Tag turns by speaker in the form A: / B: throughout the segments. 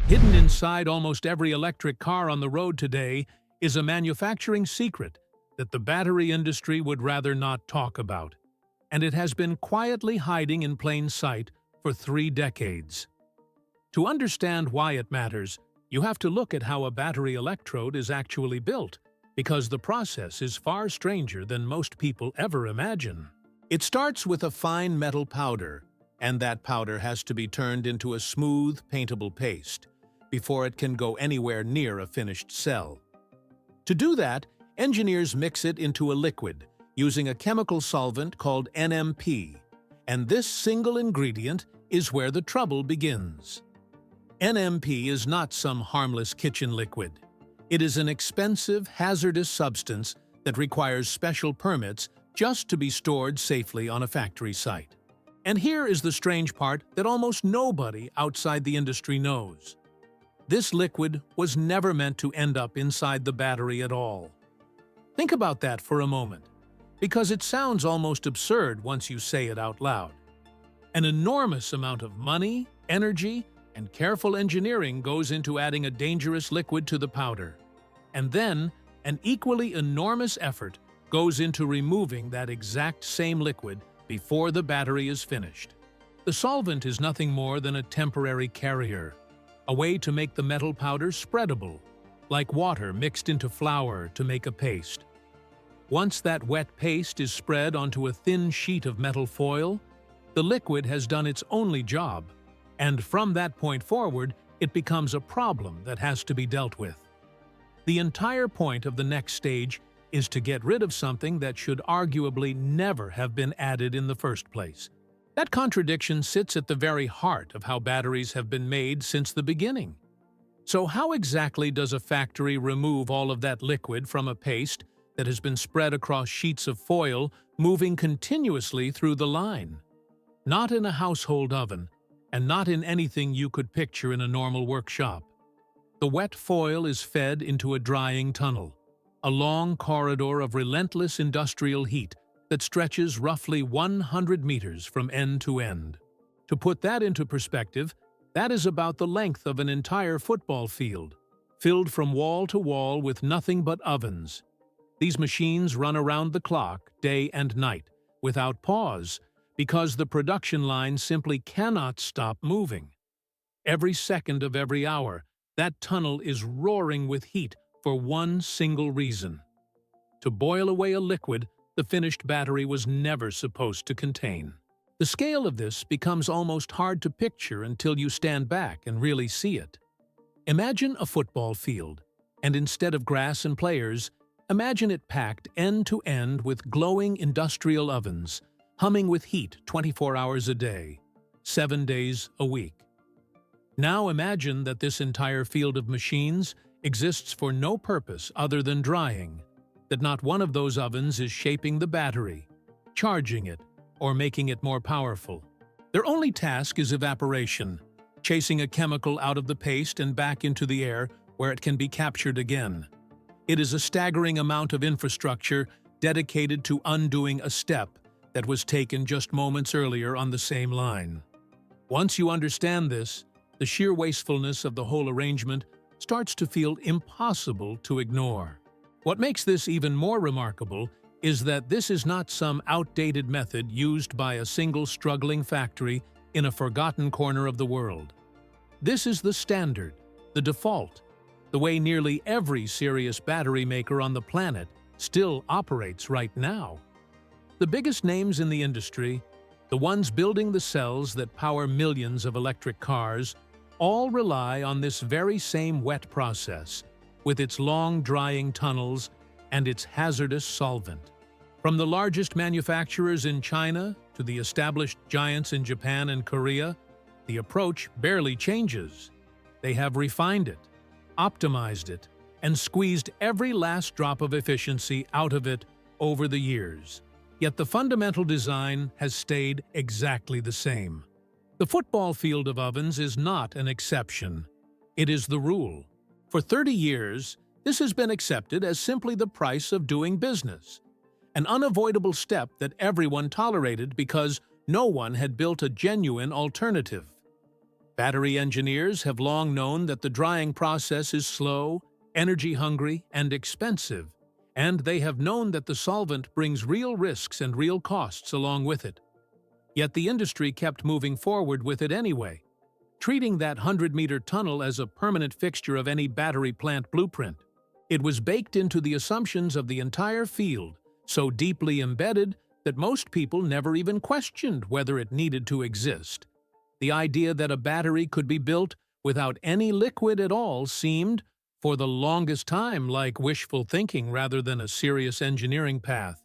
A: Hidden inside almost every electric car on the road today is a manufacturing secret that the battery industry would rather not talk about. And it has been quietly hiding in plain sight for 3 decades. To understand why it matters, you have to look at how a battery electrode is actually built, because the process is far stranger than most people ever imagine. It starts with a fine metal powder, and that powder has to be turned into a smooth, paintable paste before it can go anywhere near a finished cell. To do that, engineers mix it into a liquid using a chemical solvent called NMP, and this single ingredient is where the trouble begins. NMP is not some harmless kitchen liquid. It is an expensive, hazardous substance that requires special permits just to be stored safely on a factory site. And here is the strange part that almost nobody outside the industry knows. This liquid was never meant to end up inside the battery at all. Think about that for a moment, because it sounds almost absurd once you say it out loud. An enormous amount of money, energy, and careful engineering goes into adding a dangerous liquid to the powder. And then, an equally enormous effort goes into removing that exact same liquid before the battery is finished. The solvent is nothing more than a temporary carrier, a way to make the metal powder spreadable, like water mixed into flour to make a paste. Once that wet paste is spread onto a thin sheet of metal foil, the liquid has done its only job, and from that point forward, it becomes a problem that has to be dealt with. The entire point of the next stage is to get rid of something that should arguably never have been added in the first place. That contradiction sits at the very heart of how batteries have been made since the beginning. So how exactly does a factory remove all of that liquid from a paste that has been spread across sheets of foil moving continuously through the line? Not in a household oven, and not in anything you could picture in a normal workshop. The wet foil is fed into a drying tunnel, a long corridor of relentless industrial heat that stretches roughly 100 meters from end to end. To put that into perspective, that is about the length of an entire football field, filled from wall to wall with nothing but ovens. These machines run around the clock, day and night, without pause, because the production line simply cannot stop moving. Every second of every hour, that tunnel is roaring with heat for one single reason: to boil away a liquid the finished battery was never supposed to contain. The scale of this becomes almost hard to picture until you stand back and really see it. Imagine a football field, and instead of grass and players, imagine it packed end to end with glowing industrial ovens, humming with heat 24 hours a day, 7 days a week. Now imagine that this entire field of machines exists for no purpose other than drying, that not one of those ovens is shaping the battery, charging it, or making it more powerful. Their only task is evaporation, chasing a chemical out of the paste and back into the air where it can be captured again. It is a staggering amount of infrastructure dedicated to undoing a step that was taken just moments earlier on the same line. Once you understand this, the sheer wastefulness of the whole arrangement starts to feel impossible to ignore. What makes this even more remarkable is that this is not some outdated method used by a single struggling factory in a forgotten corner of the world. This is the standard, the default, the way nearly every serious battery maker on the planet still operates right now. The biggest names in the industry, the ones building the cells that power millions of electric cars, all rely on this very same wet process, with its long drying tunnels and its hazardous solvent. From the largest manufacturers in China to the established giants in Japan and Korea, the approach barely changes. They have refined it, optimized it, and squeezed every last drop of efficiency out of it over the years. Yet the fundamental design has stayed exactly the same. The football field of ovens is not an exception. It is the rule. For 30 years, this has been accepted as simply the price of doing business, an unavoidable step that everyone tolerated because no one had built a genuine alternative. Battery engineers have long known that the drying process is slow, energy-hungry, and expensive, and they have known that the solvent brings real risks and real costs along with it. Yet the industry kept moving forward with it anyway, treating that 100-meter tunnel as a permanent fixture of any battery plant blueprint. It was baked into the assumptions of the entire field, so deeply embedded that most people never even questioned whether it needed to exist. The idea that a battery could be built without any liquid at all seemed, for the longest time, like wishful thinking rather than a serious engineering path.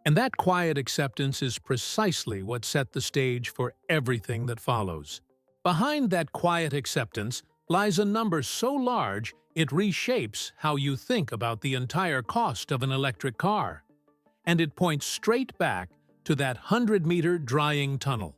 A: And that quiet acceptance is precisely what set the stage for everything that follows. Behind that quiet acceptance lies a number so large it reshapes how you think about the entire cost of an electric car. And it points straight back to that 100-meter drying tunnel.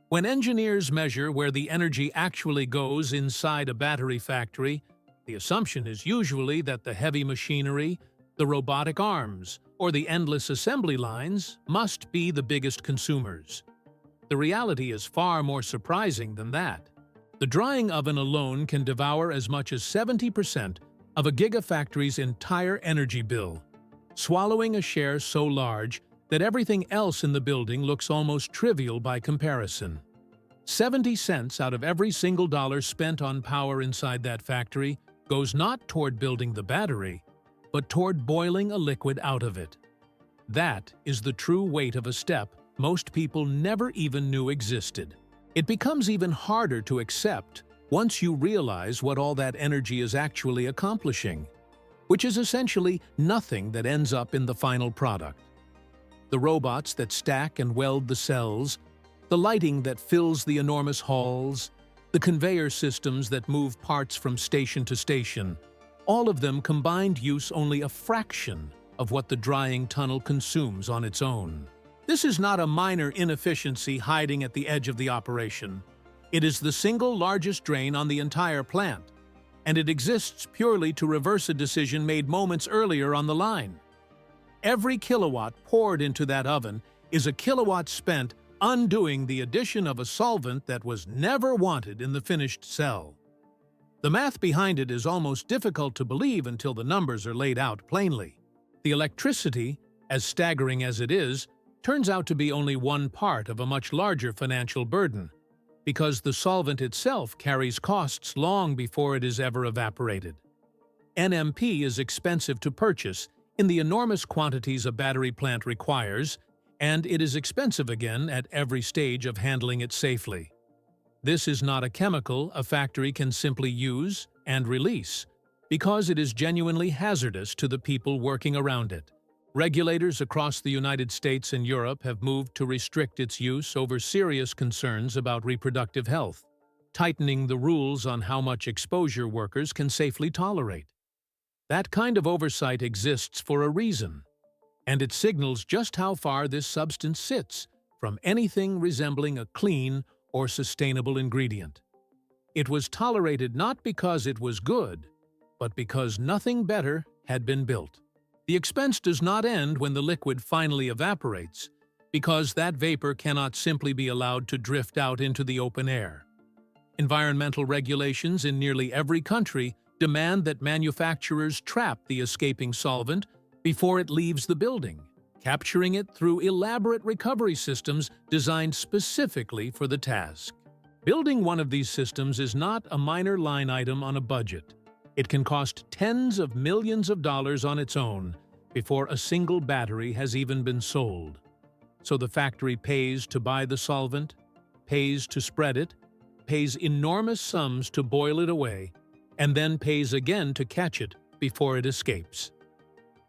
A: When engineers measure where the energy actually goes inside a battery factory, the assumption is usually that the heavy machinery, the robotic arms, or the endless assembly lines must be the biggest consumers. The reality is far more surprising than that. The drying oven alone can devour as much as 70% of a gigafactory's entire energy bill, swallowing a share so large that everything else in the building looks almost trivial by comparison. 70 cents out of every single dollar spent on power inside that factory goes not toward building the battery, but toward boiling a liquid out of it. That is the true weight of a step most people never even knew existed. It becomes even harder to accept once you realize what all that energy is actually accomplishing, which is essentially nothing that ends up in the final product. The robots that stack and weld the cells, the lighting that fills the enormous halls, the conveyor systems that move parts from station to station, all of them combined use only a fraction of what the drying tunnel consumes on its own. This is not a minor inefficiency hiding at the edge of the operation. It is the single largest drain on the entire plant, and it exists purely to reverse a decision made moments earlier on the line. Every kilowatt poured into that oven is a kilowatt spent undoing the addition of a solvent that was never wanted in the finished cell. The math behind it is almost difficult to believe until the numbers are laid out plainly. The electricity, as staggering as it is, turns out to be only one part of a much larger financial burden, because the solvent itself carries costs long before it is ever evaporated. NMP is expensive to purchase in the enormous quantities a battery plant requires, and it is expensive again at every stage of handling it safely. This is not a chemical a factory can simply use and release, because it is genuinely hazardous to the people working around it. Regulators across the United States and Europe have moved to restrict its use over serious concerns about reproductive health, tightening the rules on how much exposure workers can safely tolerate. That kind of oversight exists for a reason, and it signals just how far this substance sits from anything resembling a clean or sustainable ingredient. It was tolerated not because it was good, but because nothing better had been built. The expense does not end when the liquid finally evaporates, because that vapor cannot simply be allowed to drift out into the open air. Environmental regulations in nearly every country demand that manufacturers trap the escaping solvent before it leaves the building, capturing it through elaborate recovery systems designed specifically for the task. Building one of these systems is not a minor line item on a budget. It can cost tens of millions of dollars on its own before a single battery has even been sold. So the factory pays to buy the solvent, pays to spread it, pays enormous sums to boil it away, and then pays again to catch it before it escapes.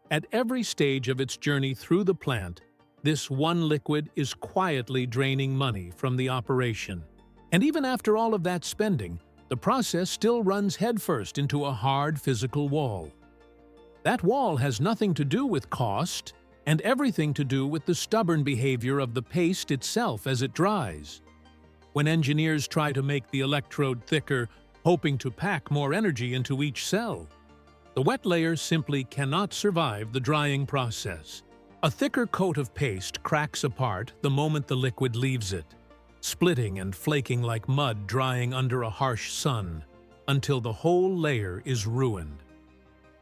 A: At every stage of its journey through the plant, this one liquid is quietly draining money from the operation. And even after all of that spending, the process still runs headfirst into a hard physical wall. That wall has nothing to do with cost and everything to do with the stubborn behavior of the paste itself as it dries. When engineers try to make the electrode thicker, hoping to pack more energy into each cell, the wet layer simply cannot survive the drying process. A thicker coat of paste cracks apart the moment the liquid leaves it, splitting and flaking like mud drying under a harsh sun, until the whole layer is ruined.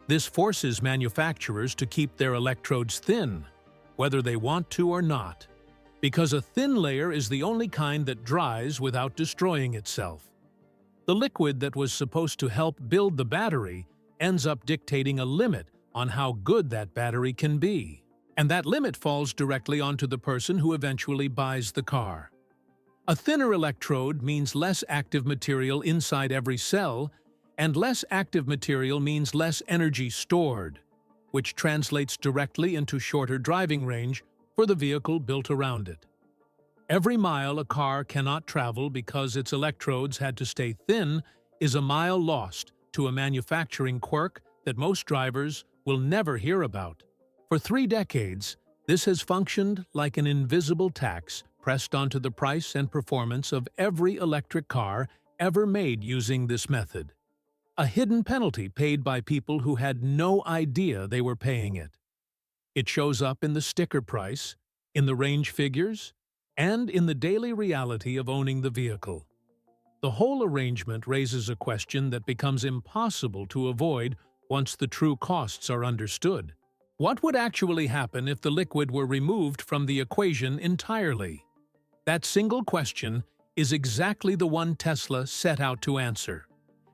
A: This forces manufacturers to keep their electrodes thin, whether they want to or not, because a thin layer is the only kind that dries without destroying itself. The liquid that was supposed to help build the battery ends up dictating a limit on how good that battery can be, and that limit falls directly onto the person who eventually buys the car. A thinner electrode means less active material inside every cell, and less active material means less energy stored, which translates directly into shorter driving range for the vehicle built around it. Every mile a car cannot travel because its electrodes had to stay thin is a mile lost to a manufacturing quirk that most drivers will never hear about. For 3 decades, this has functioned like an invisible tax pressed onto the price and performance of every electric car ever made using this method. A hidden penalty paid by people who had no idea they were paying it. It shows up in the sticker price, in the range figures, and in the daily reality of owning the vehicle. The whole arrangement raises a question that becomes impossible to avoid once the true costs are understood. What would actually happen if the liquid were removed from the equation entirely? That single question is exactly the one Tesla set out to answer.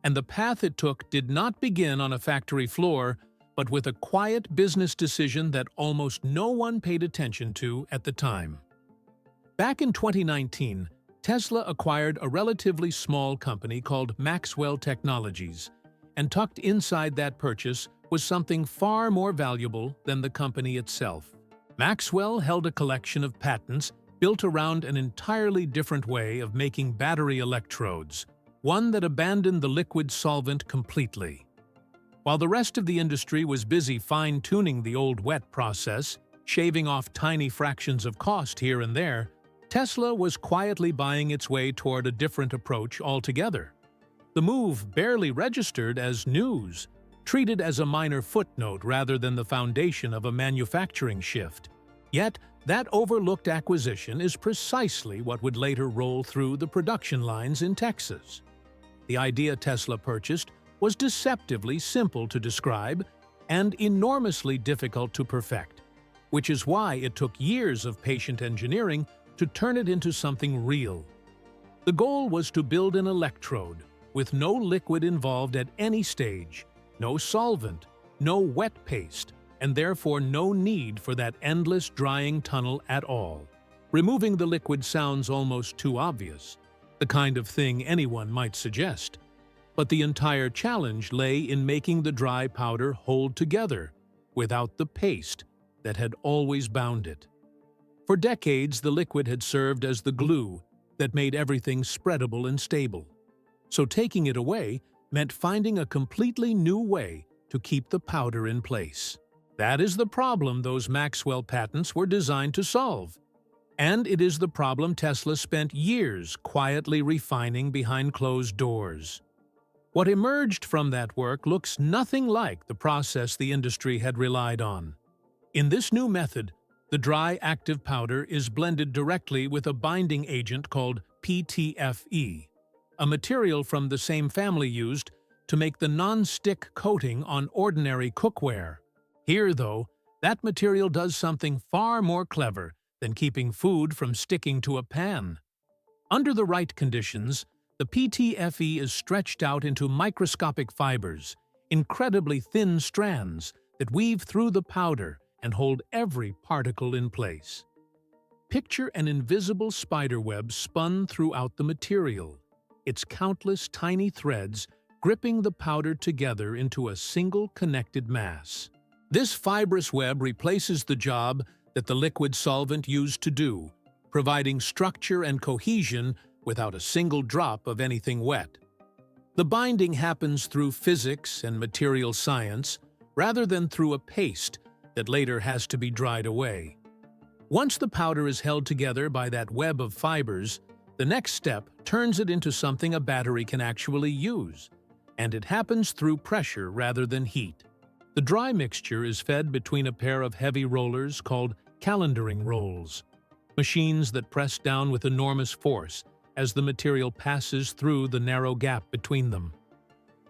A: And the path it took did not begin on a factory floor, but with a quiet business decision that almost no one paid attention to at the time. Back in 2019, Tesla acquired a relatively small company called Maxwell Technologies, and tucked inside that purchase was something far more valuable than the company itself. Maxwell held a collection of patents built around an entirely different way of making battery electrodes, one that abandoned the liquid solvent completely. While the rest of the industry was busy fine-tuning the old wet process, shaving off tiny fractions of cost here and there, Tesla was quietly buying its way toward a different approach altogether. The move barely registered as news, treated as a minor footnote rather than the foundation of a manufacturing shift. Yet, that overlooked acquisition is precisely what would later roll through the production lines in Texas. The idea Tesla purchased was deceptively simple to describe and enormously difficult to perfect, which is why it took years of patient engineering to turn it into something real. The goal was to build an electrode with no liquid involved at any stage, no solvent, no wet paste, and therefore no need for that endless drying tunnel at all. Removing the liquid sounds almost too obvious, the kind of thing anyone might suggest. But the entire challenge lay in making the dry powder hold together without the paste that had always bound it. For decades, the liquid had served as the glue that made everything spreadable and stable. So taking it away meant finding a completely new way to keep the powder in place. That is the problem those Maxwell patents were designed to solve. And it is the problem Tesla spent years quietly refining behind closed doors. What emerged from that work looks nothing like the process the industry had relied on. In this new method, the dry active powder is blended directly with a binding agent called PTFE, a material from the same family used to make the non-stick coating on ordinary cookware. Here, though, that material does something far more clever than keeping food from sticking to a pan. Under the right conditions, the PTFE is stretched out into microscopic fibers, incredibly thin strands that weave through the powder and hold every particle in place. Picture an invisible spiderweb spun throughout the material, its countless tiny threads gripping the powder together into a single connected mass. This fibrous web replaces the job that the liquid solvent used to do, providing structure and cohesion without a single drop of anything wet. The binding happens through physics and material science rather than through a paste that later has to be dried away. Once the powder is held together by that web of fibers, the next step turns it into something a battery can actually use, and it happens through pressure rather than heat. The dry mixture is fed between a pair of heavy rollers called calendaring rolls. machines that press down with enormous force as the material passes through the narrow gap between them.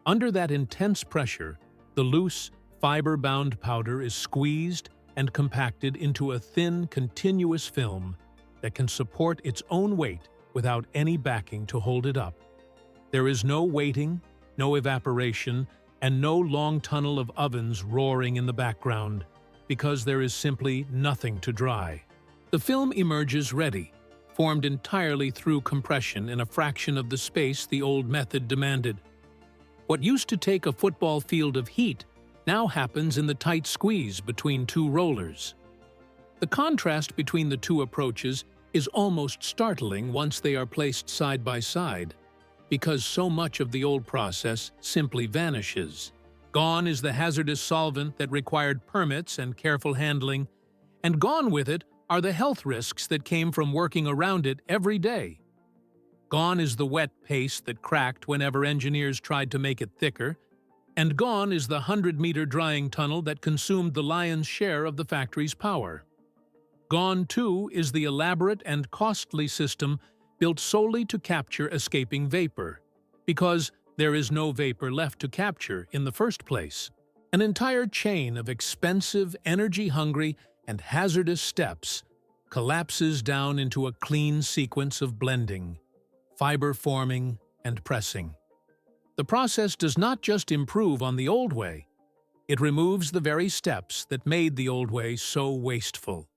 A: Under that intense pressure, the loose, fiber-bound powder is squeezed and compacted into a thin, continuous film that can support its own weight without any backing to hold it up. There is no weighting, no evaporation, and no long tunnel of ovens roaring in the background, because there is simply nothing to dry. The film emerges ready, formed entirely through compression in a fraction of the space the old method demanded. What used to take a football field of heat now happens in the tight squeeze between two rollers. The contrast between the two approaches is almost startling once they are placed side by side, because so much of the old process simply vanishes. Gone is the hazardous solvent that required permits and careful handling, and gone with it are the health risks that came from working around it every day. Gone is the wet paste that cracked whenever engineers tried to make it thicker, and gone is the 100-meter drying tunnel that consumed the lion's share of the factory's power. Gone, too, is the elaborate and costly system built solely to capture escaping vapor, because there is no vapor left to capture in the first place. An entire chain of expensive, energy-hungry, and hazardous steps collapses down into a clean sequence of blending, fiber forming, and pressing. The process does not just improve on the old way, it removes the very steps that made the old way so wasteful.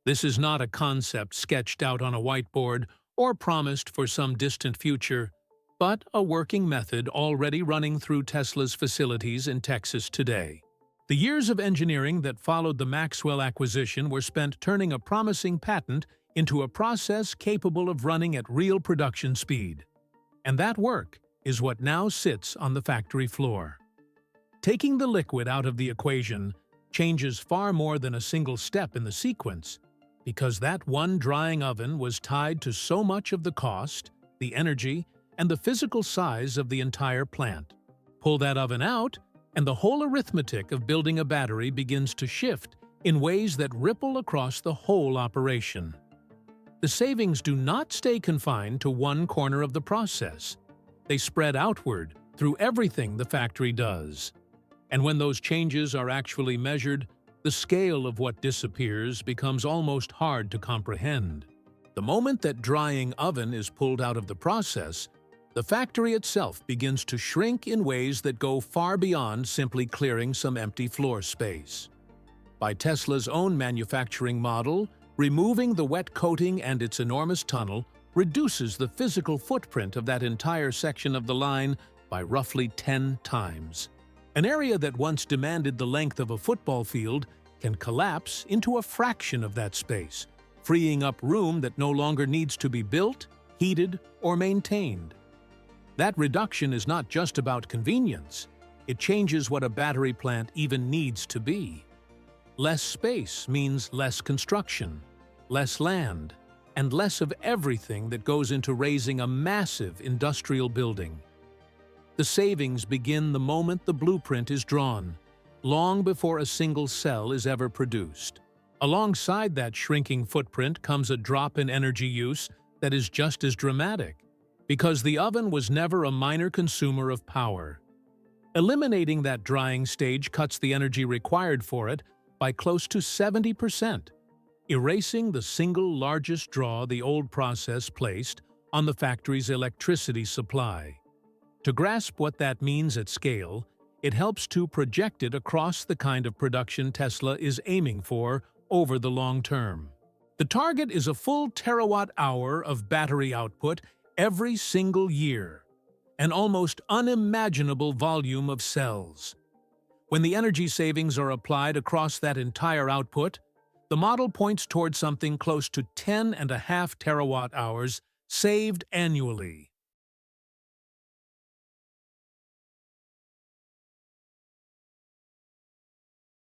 A: This is not a concept sketched out on a whiteboard or promised for some distant future, but a working method already running through Tesla's facilities in Texas today. The years of engineering that followed the Maxwell acquisition were spent turning a promising patent into a process capable of running at real production speed. And that work is what now sits on the factory floor. Taking the liquid out of the equation changes far more than a single step in the sequence, because that one drying oven was tied to so much of the cost, the energy, and the physical size of the entire plant. Pull that oven out, and the whole arithmetic of building a battery begins to shift in ways that ripple across the whole operation. The savings do not stay confined to one corner of the process. They spread outward through everything the factory does. And when those changes are actually measured, the scale of what disappears becomes almost hard to comprehend. The moment that drying oven is pulled out of the process, the factory itself begins to shrink in ways that go far beyond simply clearing some empty floor space. By Tesla's own manufacturing model, removing the wet coating and its enormous tunnel reduces the physical footprint of that entire section of the line by roughly 10 times. An area that once demanded the length of a football field can collapse into a fraction of that space, freeing up room that no longer needs to be built, heated, or maintained. That reduction is not just about convenience. It changes what a battery plant even needs to be. Less space means less construction, less land, and less of everything that goes into raising a massive industrial building. The savings begin the moment the blueprint is drawn, long before a single cell is ever produced. Alongside that shrinking footprint comes a drop in energy use that is just as dramatic, because the oven was never a minor consumer of power. Eliminating that drying stage cuts the energy required for it by close to 70%, erasing the single largest draw the old process placed on the factory's electricity supply. To grasp what that means at scale, it helps to project it across the kind of production Tesla is aiming for over the long term. The target is a full terawatt-hour of battery output every single year, an almost unimaginable volume of cells. When the energy savings are applied across that entire output, the model points toward something close to 10.5 terawatt-hours saved annually.